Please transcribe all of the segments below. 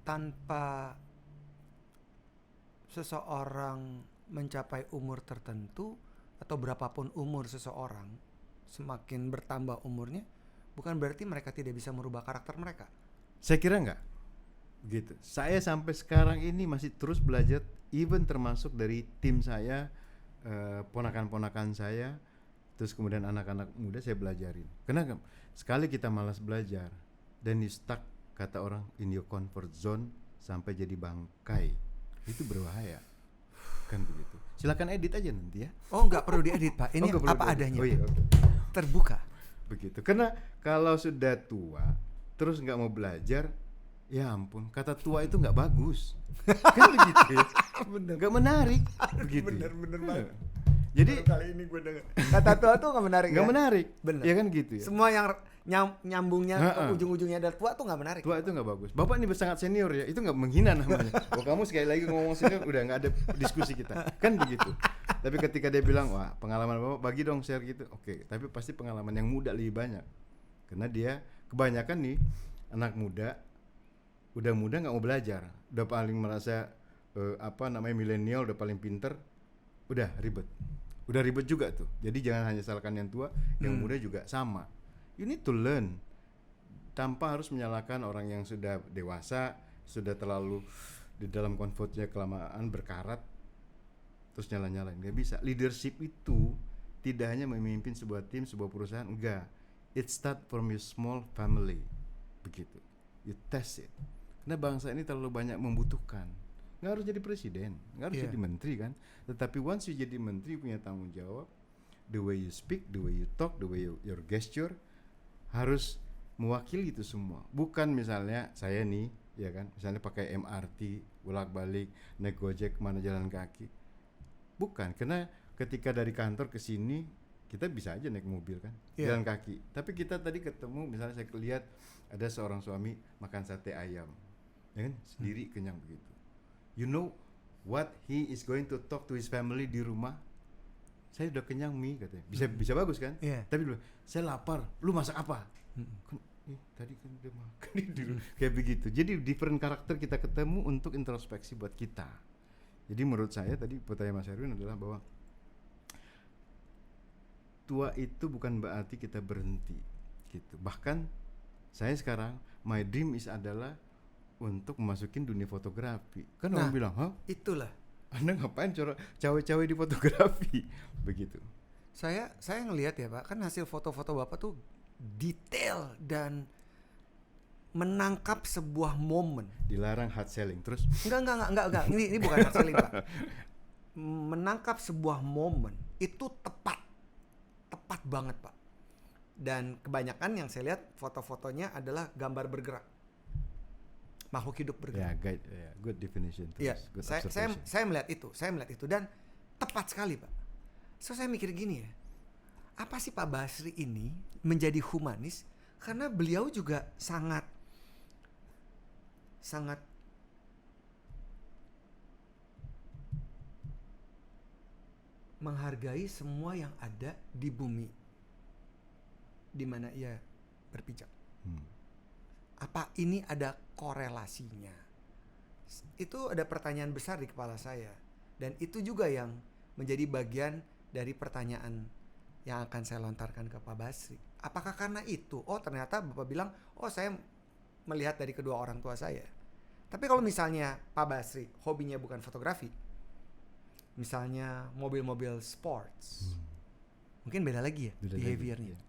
tanpa seseorang mencapai umur tertentu atau berapapun umur seseorang, semakin bertambah umurnya, bukan berarti mereka tidak bisa merubah karakter mereka. Saya kira enggak. Gitu. Saya sampai sekarang ini masih terus belajar, even termasuk dari tim saya, ponakan-ponakan saya, terus kemudian anak-anak muda saya belajarin. Karena sekali kita malas belajar, then you stuck, kata orang, in your comfort zone sampai jadi bangkai. Itu berbahaya. Kan begitu. Silakan edit aja nanti ya. Oh, nggak perlu diedit, Pak. Ini apa adanya. Oh iya, okay. Terbuka. Begitu. Karena kalau sudah tua terus nggak mau belajar, ya ampun, kata tua itu nggak bagus. Kan begitu ya. Bener. Nggak menarik. Begitu. Bener banget. Jadi kali ini gue dengar kata tua tuh nggak menarik. Nggak menarik. Bener. Ya kan gitu ya. Semua yang nyambungnya ke ujung-ujungnya ada tua tuh nggak menarik. Tua itu nggak bagus. Bapak ini sangat senior ya, itu nggak menghina namanya. Oh, kamu sekali lagi ngomong senior, udah nggak ada diskusi kita. Kan begitu. Tapi ketika dia bilang, wah pengalaman bapak bagi dong share gitu. Oke, tapi pasti pengalaman yang muda lebih banyak. Karena dia kebanyakan nih anak muda, udah muda nggak mau belajar, udah paling merasa milenial, udah paling pinter, udah ribet juga tuh. Jadi jangan hanya salahkan yang tua, yang muda juga sama. You need to learn, tanpa harus menyalahkan orang yang sudah dewasa, sudah terlalu di dalam komfortnya kelamaan berkarat, terus nyalain. Nggak bisa. Leadership itu tidak hanya memimpin sebuah tim, sebuah perusahaan, enggak. It start from your small family, begitu. You test it. Karena bangsa ini terlalu banyak membutuhkan. Nggak harus jadi presiden, nggak harus jadi menteri kan. Tetapi once you jadi menteri, punya tanggung jawab. The way you speak, the way you talk, the way your gesture harus mewakili itu semua. Bukan misalnya saya nih, ya kan, misalnya pakai MRT bolak-balik, naik Gojek kemana jalan kaki. Bukan, karena ketika dari kantor ke sini kita bisa aja naik mobil kan, jalan kaki. Tapi kita tadi ketemu, misalnya saya lihat ada seorang suami makan sate ayam, ya kan, sendiri kenyang begitu. You know what he is going to talk to his family di rumah? Saya udah kenyang mie katanya. Bisa bagus kan? Tapi dulu saya lapar. Lu masak apa? Kan, tadi kan udah makan dulu. Kayak begitu. Jadi different karakter kita ketemu untuk introspeksi buat kita. Jadi menurut saya tadi pertanyaan Mas Erwin adalah bahwa tua itu bukan berarti kita berhenti gitu. Bahkan saya sekarang my dream is adalah untuk memasukin dunia fotografi. Kan orang bilang, "Hah? Itulah. Anda ngapain cawe-cawe di fotografi?" Begitu. Saya ngelihat ya Pak, kan hasil foto-foto Bapak tuh detail dan menangkap sebuah momen. Dilarang hard selling terus. Enggak. Ini bukan hard selling Pak. Menangkap sebuah momen itu tepat banget Pak. Dan kebanyakan yang saya lihat foto-fotonya adalah gambar bergerak. Makhluk hidup bergerak. Good definition. Good saya melihat itu dan tepat sekali Pak. So saya mikir gini ya, apa sih Pak Basri ini menjadi humanis? Karena beliau juga sangat menghargai semua yang ada di bumi di mana ia berpijak. Apa ini ada korelasinya? Itu ada pertanyaan besar di kepala saya. Dan itu juga yang menjadi bagian dari pertanyaan yang akan saya lontarkan ke Pak Basri. Apakah karena itu? Oh ternyata Bapak bilang, oh saya melihat dari kedua orang tua saya. Tapi kalau misalnya Pak Basri hobinya bukan fotografi, misalnya mobil-mobil sports, mungkin beda lagi ya behaviornya.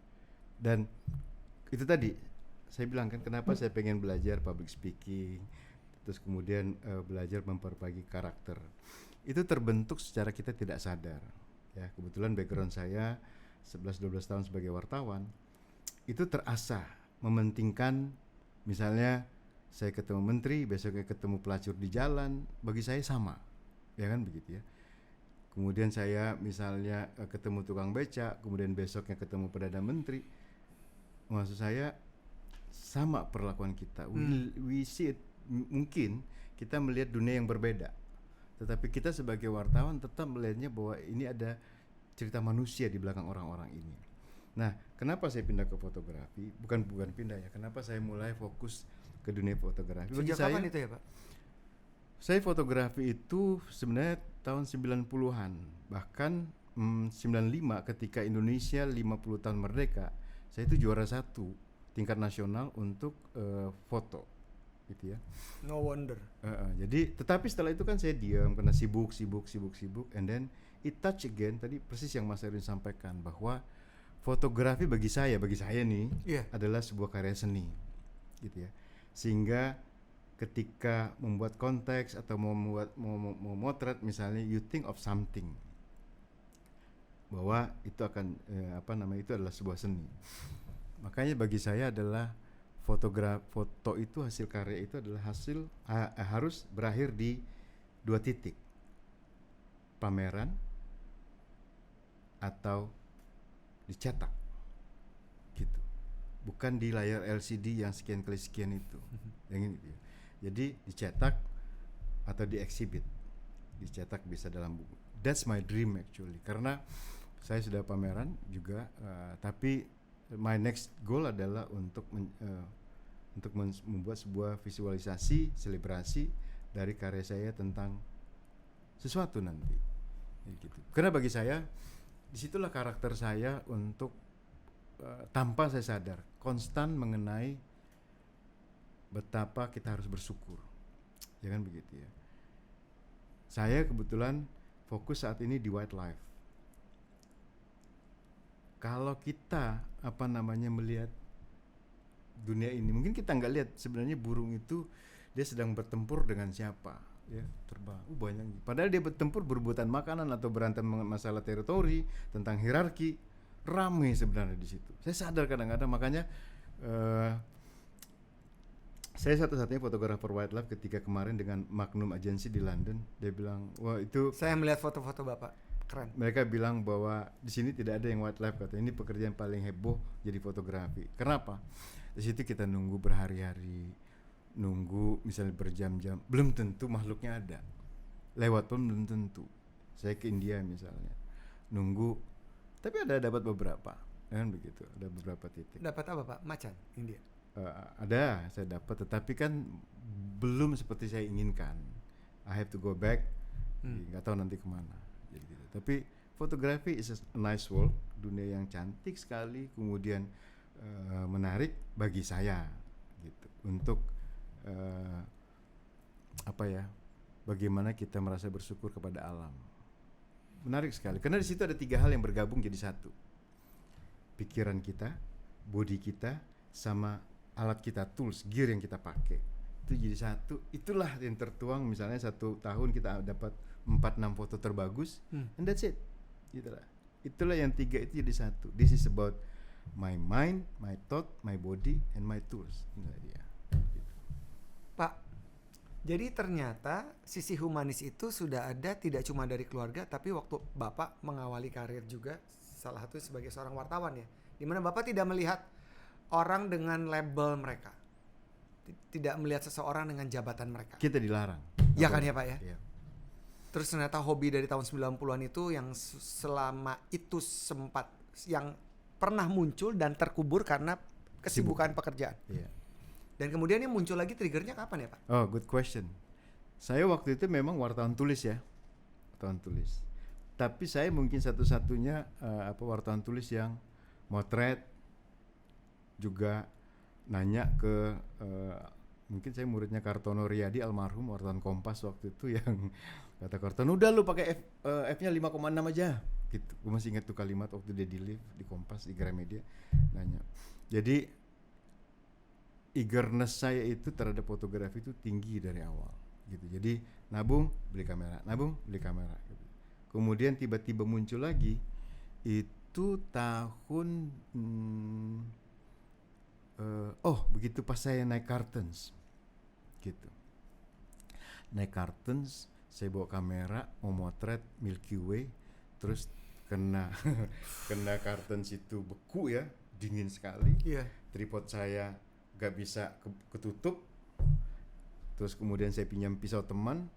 Dan itu tadi saya bilang kan kenapa saya pengen belajar public speaking, terus kemudian belajar memperbaiki karakter. Itu terbentuk secara kita tidak sadar. Ya, kebetulan background saya 11-12 tahun sebagai wartawan, itu terasah mementingkan, misalnya saya ketemu menteri, besoknya ketemu pelacur di jalan, bagi saya sama, ya kan begitu ya. Kemudian saya misalnya ketemu tukang beca, kemudian besoknya ketemu perdana menteri, maksud saya sama perlakuan kita. We see it, mungkin kita melihat dunia yang berbeda, tetapi kita sebagai wartawan tetap melihatnya bahwa ini ada cerita manusia di belakang orang-orang ini. Nah, kenapa saya pindah ke fotografi? Bukan pindah ya. Kenapa saya mulai fokus ke dunia fotografi. Bagi Sejak kapan itu ya Pak? Saya fotografi itu sebenarnya tahun 90-an. Bahkan 95 ketika Indonesia 50 tahun merdeka, saya itu juara 1 tingkat nasional untuk foto gitu ya. No wonder. Jadi tetapi setelah itu kan saya diam karena sibuk and then it touch again tadi persis yang Mas Erwin sampaikan bahwa fotografi bagi saya nih adalah sebuah karya seni gitu ya. Sehingga ketika membuat konteks atau mau motret misalnya, you think of something bahwa itu akan itu adalah sebuah seni. Makanya bagi saya adalah foto itu, hasil karya itu adalah hasil harus berakhir di 2 titik, pameran atau dicetak gitu, bukan di layar LCD yang sekian kali sekian itu. Yang ini gitu. Jadi dicetak atau diexhibit, dicetak bisa dalam buku. That's my dream actually, karena saya sudah pameran juga, tapi my next goal adalah untuk membuat sebuah visualisasi selebrasi dari karya saya tentang sesuatu nanti gitu. Karena bagi saya disitulah karakter saya untuk tanpa saya sadar konstan mengenai betapa kita harus bersyukur, ya kan begitu ya. Saya kebetulan fokus saat ini di wildlife. Kalau kita melihat dunia ini, mungkin kita nggak lihat sebenarnya burung itu dia sedang bertempur dengan siapa, ya, terbang. Banyak. Padahal dia bertempur berebutan makanan atau berantem masalah teritori, tentang hierarki, ramai sebenarnya di situ. Saya sadar kadang-kadang, makanya saya satu-satunya fotografer wildlife ketika kemarin dengan Magnum Agency di London. Dia bilang, wah itu. Saya melihat foto-foto Bapak, keren. Mereka bilang bahwa di sini tidak ada yang wildlife, kata ini pekerjaan paling heboh jadi fotografi. Kenapa? Di situ kita nunggu berhari-hari, nunggu misalnya berjam-jam, belum tentu makhluknya ada. Lewat pun belum tentu. Saya ke India misalnya, nunggu, tapi dapat beberapa, kan begitu. Ada beberapa titik. Dapat apa Pak? Macan India? Ada, saya dapat, tetapi kan belum seperti saya inginkan. I have to go back, nggak tahu nanti kemana. Jadi gitu. Tapi fotografi is a nice world, dunia yang cantik sekali, kemudian menarik bagi saya gitu untuk bagaimana kita merasa bersyukur kepada alam. Menarik sekali karena di situ ada 3 hal yang bergabung jadi satu, pikiran kita, body kita, sama alat kita, tools, gear yang kita pakai itu jadi satu. Itulah yang tertuang misalnya 1 tahun kita dapat 4-6 foto terbagus, and that's it gitulah. Itulah yang 3 itu jadi satu. This is about my mind, my thought, my body, and my tools. Itulah dia gitu. Pak, jadi ternyata sisi humanis itu sudah ada tidak cuma dari keluarga, tapi waktu Bapak mengawali karir juga salah satu sebagai seorang wartawan ya, dimana Bapak tidak melihat orang dengan label mereka, tidak melihat seseorang dengan jabatan mereka. Kita dilarang. Ya kan ya Pak ya? Iya. Terus ternyata hobi dari tahun 90-an itu yang selama itu sempat yang pernah muncul dan terkubur karena kesibukan pekerjaan. Iya. Dan kemudian yang muncul lagi triggernya kapan ya Pak? Oh, good question. Saya waktu itu memang wartawan tulis ya. Wartawan tulis. Tapi saya mungkin satu-satunya wartawan tulis yang motret, juga nanya ke mungkin saya muridnya Kartono Riyadi almarhum, wartawan Kompas waktu itu, yang kata Kartono, udah lu pakai F-nya 5,6 aja gitu. Gue masih ingat tuh kalimat waktu dia di live di Kompas di Gramedia nanya. Jadi eagerness saya itu terhadap fotografi itu tinggi dari awal gitu. Jadi nabung beli kamera gitu. Kemudian tiba-tiba muncul lagi itu tahun begitu pas saya naik Cartons gitu. Naik Cartons, saya bawa kamera mau motret Milky Way, terus kena Cartons itu beku ya, dingin sekali. Iya. Tripod saya gak bisa ketutup. Terus kemudian saya pinjam pisau teman,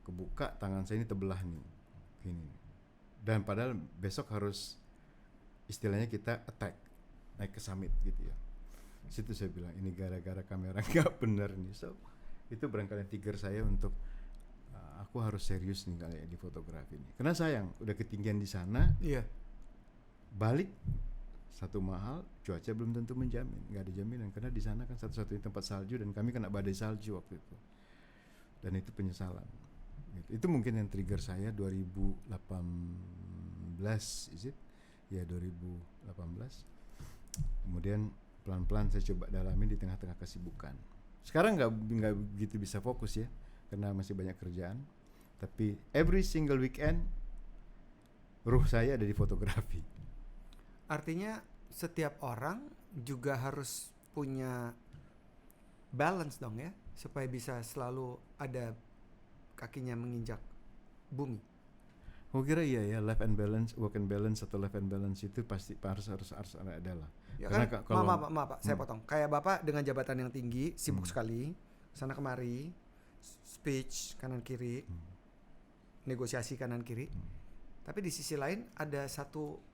kebuka, tangan saya ini terbelah nih gini. Dan padahal besok harus istilahnya kita attack, naik ke summit gitu ya. Situ saya bilang ini gara-gara kamera nggak benar nih. So itu barangkali trigger saya untuk aku harus serius nih kali di fotografi ini. Karena sayang udah ketinggian di sana. Iya. Balik satu mahal, cuaca belum tentu menjamin, nggak ada jaminan karena di sana kan satu-satunya tempat salju dan kami kena badai salju waktu itu. Dan itu penyesalan. Itu mungkin yang trigger saya 2018 is it? Ya 2018. Kemudian pelan-pelan saya coba dalami di tengah-tengah kesibukan. Sekarang nggak begitu bisa fokus ya karena masih banyak kerjaan. Tapi every single weekend ruh saya ada di fotografi. Artinya setiap orang juga harus punya balance dong ya, supaya bisa selalu ada kakinya menginjak bumi. Aku kira iya ya, life and balance, work and balance atau life and balance itu pasti harus ada lah. Ya karena kan, kalau maaf Pak, saya potong. Kayak Bapak dengan jabatan yang tinggi, sibuk sekali, sana kemari, speech kanan kiri, negosiasi kanan kiri. Tapi di sisi lain ada satu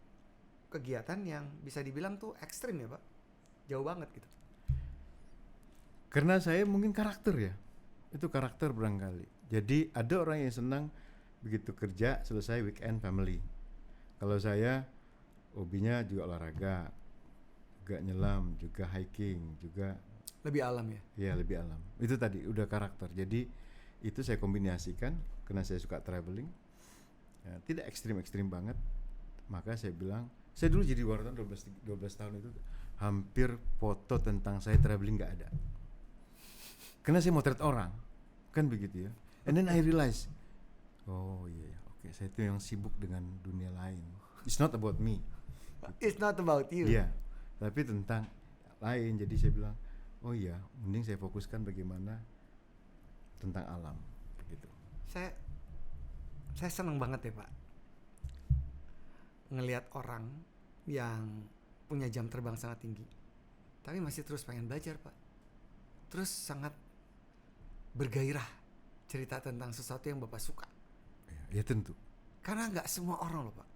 kegiatan yang bisa dibilang tuh ekstrim ya Pak, jauh banget gitu. Karena saya mungkin karakter ya, itu karakter barangkali. Jadi ada orang yang senang begitu kerja selesai weekend family. Kalau saya hobinya juga olahraga, juga nyelam, juga hiking, juga lebih alam ya. Iya lebih alam. Itu tadi udah karakter. Jadi itu saya kombinasikan karena saya suka traveling. Ya, tidak ekstrim banget. Maka saya bilang, saya dulu jadi wartawan 12 tahun itu hampir foto tentang saya traveling nggak ada. Karena saya motret orang, kan begitu ya. And then I realize, oh iya, oke, saya itu yang sibuk dengan dunia lain. It's not about me. It's not about you. Iya, tapi tentang lain. Jadi saya bilang, oh iya, mending saya fokuskan bagaimana tentang alam, gitu. Saya senang banget ya Pak, ngelihat orang yang punya jam terbang sangat tinggi, tapi masih terus pengen belajar Pak. Terus sangat bergairah cerita tentang sesuatu yang Bapak suka. Ya tentu. Karena nggak semua orang loh Pak,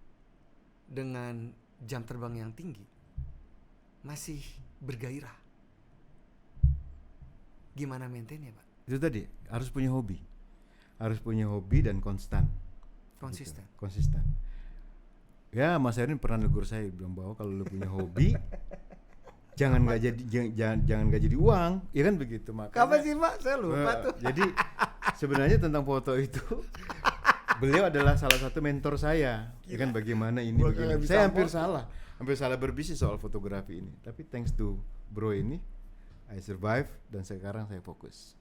dengan jam terbang yang tinggi masih bergairah. Gimana maintainnya Pak? Itu tadi, harus punya hobi. Harus punya hobi dan konsisten. Ya Mas Erin pernah negur saya, bilang bahwa kalau lu punya hobi jangan nggak jadi uang, ya kan begitu. Makanya Kapan sih Pak? Saya lupa tuh. Jadi sebenarnya tentang foto itu beliau adalah salah satu mentor saya. Ya kan bagaimana ini begini. Saya hampir salah berbisnis soal fotografi ini. Tapi thanks to bro ini I survive dan sekarang saya fokus.